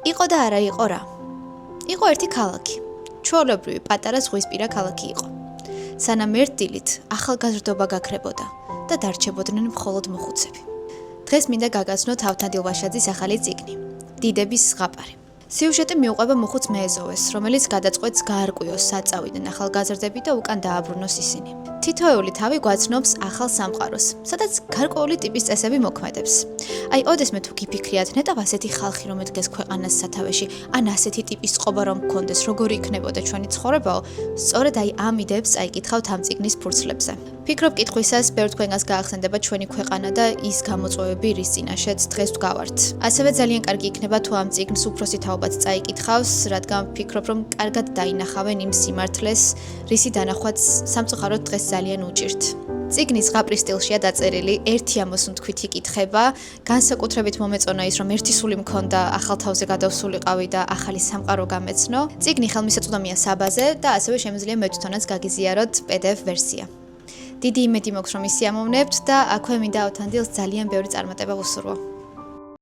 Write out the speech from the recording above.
იყო და არა იყო რა. იყო ერთი ქალაქი. ჩვეულებრივი პატარა ზღვისპირა ქალაქი იყო. სანამ ერთ დილით ახალგაზრდობა გაქრებოდა და დარჩებოდნენ მხოლოდ მოხუცები. დღეს მინდა გაგაცნოთ ავთანდილ ვაშაძის ახალი წიგნი, დიდების ზღაპარი. სიუჟეტი მიუყვება მოხუც მეეზოვეს, რომელიც გადაწყვეტს გაარკვიოს საწავიდან ახალგაზრდები და უკან დააბრუნოს ისინი. თითოეული თავი გვაცნობს ახალ სამყაროს, სადაც გარკვეული ტიპის წესები მოქმედებს. აი, ოდესმე თუ გიფიქრიათ, ნეტავ ასეთი ხალხი რომ ედგეს ქვეყანას სათავეში, ან ასეთი ტიპის წყობა რომ გქონდეს, როგორი იქნებოდა ჩვენი ცხოვრებაო, სწორედ აი ამ იდეებს წაიკითხავთ ამ წიგნის ფურცლებზე. ფიქრობ კითხვისას ბევრ თქვენგანს გაახსენდება ჩვენი ქვეყანა და ის გამოწვევები, რის წინაშეც დღეს ვდგავართ. ასევე ძალიან კარგი იქნება თუ ამ წიგნს უფროსი თაობაც წაიკითხავს, რადგან ვფიქრობ რომ კარგად დაინახავენ იმ სიმართლეს, რისი დანახვაც სამწუხაროდ დღეს ძალიან უჭირთ. წიგნი ზღაპრის სტილშია დაწერილი, ერთი ამოსუნთქვითი კითხება, განსაკუთრებით მომეწონა ის, რომ ერთი სული მქონდა, ახალ თავზე გადავსულიყავი და ახალი სამყარო გამეცნო. წიგნი ხელმისაწვდომია საბაზე და ასევე შემიძლია მე თვითონაც გაგიზიაროთ PDF ვერსია. დიდი იმედი მაქვს რომ ისიამოვნებთ და აქვე მინდა ავთანდილს ძალიან ბევრი წარმატება ვუსურვო.